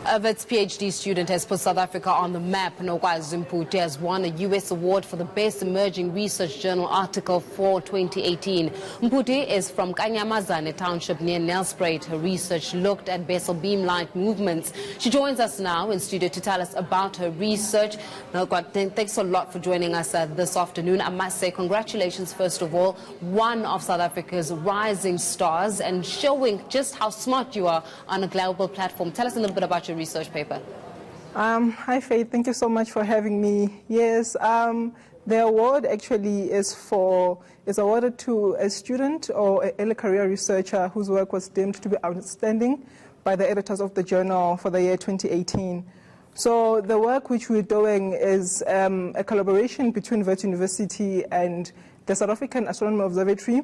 Its PhD student has put South Africa on the map. NOKWAZI has won a US award for the Best Emerging Research Journal article for 2018. MPUTHI is from Kanyamazane Township near Nelspruit. Her research looked at basal beam light movements. She joins us now in studio to tell us about her research. NOKWAZI, thanks a lot for joining us this afternoon. I must say congratulations, first of all, one of South Africa's rising stars and showing just how smart you are on a global platform. Tell us a little bit about your research paper. Hi Faith, thank you so much for having me. Yes, the award actually is awarded to a student or an early career researcher whose work was deemed to be outstanding by the editors of the journal for the year 2018. So the work which we're doing is a collaboration between Wits University and the South African Astronomy Observatory,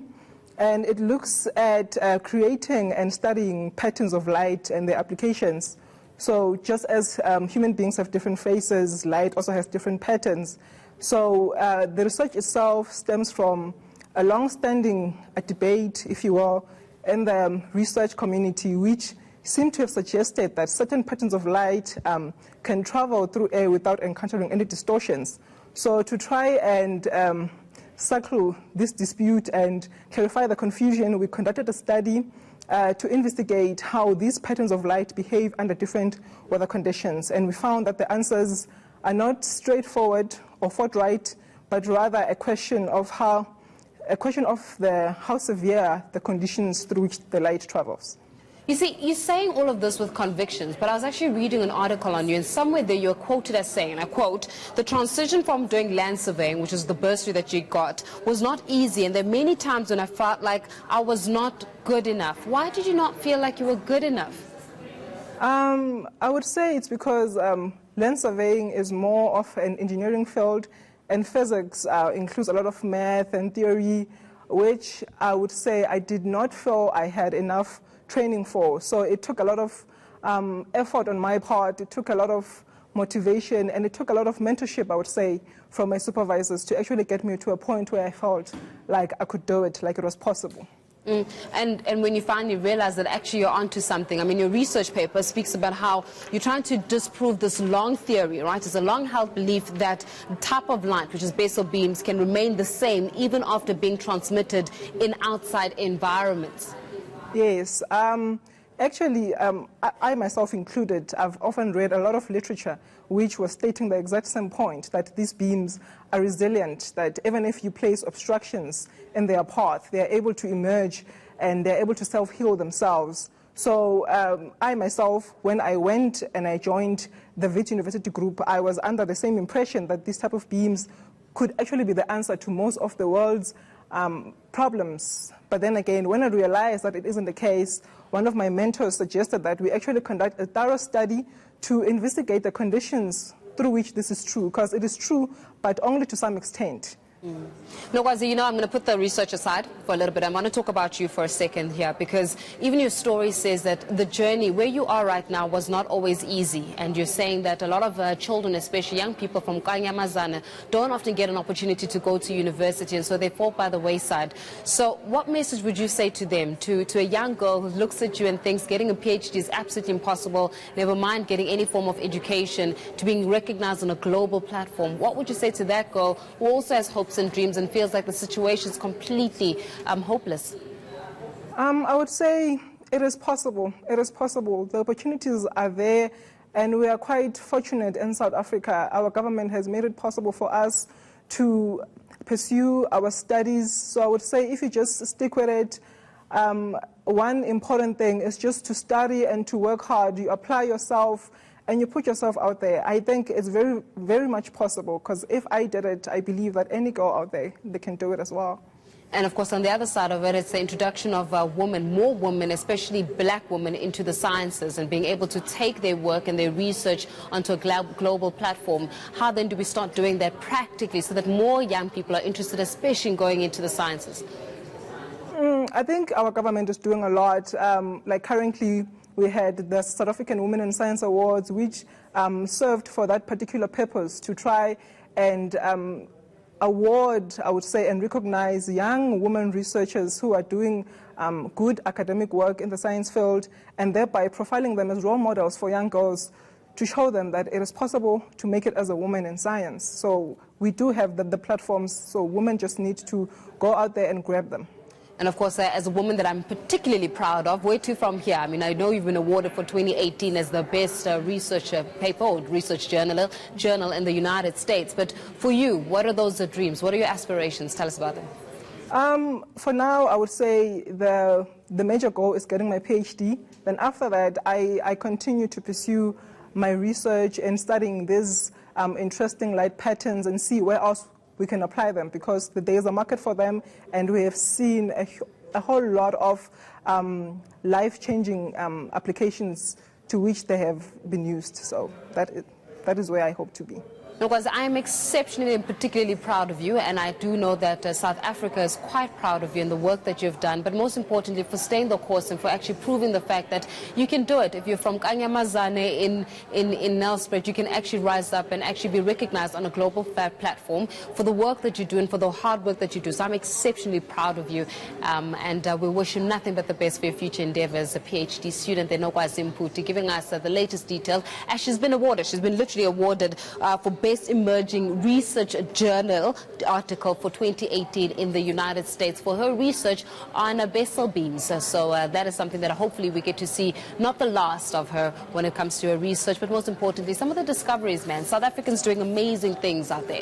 and it looks at creating and studying patterns of light and their applications. So just as human beings have different faces, light also has different patterns. So the research itself stems from a long-standing debate, if you will, in the research community, which seem to have suggested that certain patterns of light can travel through air without encountering any distortions. So to try and settle this dispute and clarify the confusion, we conducted a study to investigate how these patterns of light behave under different weather conditions. And we found that the answers are not straightforward or forthright, but rather a question of how severe the conditions through which the light travels. You see, you're saying all of this with convictions, but I was actually reading an article on you, and somewhere there you're quoted as saying, and I quote, "The transition from doing land surveying, which is the bursary that you got, was not easy, and there are many times when I felt like I was not good enough." Why did you not feel like you were good enough? I would say it's because land surveying is more of an engineering field, and physics includes a lot of math and theory, which I would say I did not feel I had enough training for. So it took a lot of effort on my part, it took a lot of motivation, and it took a lot of mentorship, I would say, from my supervisors to actually get me to a point where I felt like I could do it, like it was possible. And when you finally realize that actually you're onto something, I mean, your research paper speaks about how you're trying to disprove this long theory, right? It's a long-held belief that type of light, which is basal beams, can remain the same even after being transmitted in outside environments. Yes, actually, I myself included, I've often read a lot of literature which was stating the exact same point, that these beams are resilient, that even if you place obstructions in their path, they are able to emerge and they're able to self-heal themselves. So I myself, when I went and I joined the Wits University group, I was under the same impression that this type of beams could actually be the answer to most of the world's problems. But then again, when I realized that it isn't the case, one of my mentors suggested that we actually conduct a thorough study to investigate the conditions through which this is true, because it is true, but only to some extent. NOKWAZI, you know, I'm going to put the research aside for a little bit. I want to talk about you for a second here, because even your story says that the journey where you are right now was not always easy. And you're saying that a lot of children, especially young people from Kanyamazane, don't often get an opportunity to go to university, and so they fall by the wayside. So what message would you say to them, to a young girl who looks at you and thinks getting a PhD is absolutely impossible, never mind getting any form of education, to being recognized on a global platform? What would you say to that girl who also has hopes and dreams and feels like the situation is completely hopeless? I would say it is possible. It is possible. The opportunities are there, and we are quite fortunate in South Africa. Our government has made it possible for us to pursue our studies. So I would say if you just stick with it, one important thing is just to study and to work hard. You apply yourself and you put yourself out there. I think it's very, very much possible, because if I did it, I believe that any girl out there, they can do it as well. And of course, on the other side of it, it's the introduction of women, more women, especially black women, into the sciences and being able to take their work and their research onto a global platform. How then do we start doing that practically so that more young people are interested, especially in going into the sciences? I think our government is doing a lot. Like currently, we had the South African Women in Science Awards, which served for that particular purpose, to try and award, I would say, and recognize young women researchers who are doing good academic work in the science field, and thereby profiling them as role models for young girls to show them that it is possible to make it as a woman in science. So we do have the platforms, so women just need to go out there and grab them. And of course, as a woman that I'm particularly proud of, where to from here? I mean, I know you've been awarded for 2018 as the best research paper or research journal in the United States. But for you, what are those dreams? What are your aspirations? Tell us about them. For now, I would say the major goal is getting my PhD. Then after that, I continue to pursue my research and studying these interesting light patterns and see where else we can apply them, because there is a market for them, and we have seen a whole lot of life-changing applications to which they have been used. So that is where I hope to be. NOKWAZI, I am exceptionally and particularly proud of you, and I do know that South Africa is quite proud of you and the work that you've done, but most importantly for staying the course and for actually proving the fact that you can do it. If you're from Kanyamazane in Nelspruit, you can actually rise up and actually be recognized on a global platform for the work that you do and for the hard work that you do. So I'm exceptionally proud of you, and we wish you nothing but the best for your future endeavors. A PhD student at NOKWAZI, giving us the latest detail as she's been awarded. She's been literally awarded for Best Emerging Research Journal article for 2018 in the United States for her research on basal beams. So that is something that hopefully we get to see, not the last of her when it comes to her research, but most importantly, some of the discoveries, man. South Africans doing amazing things out there.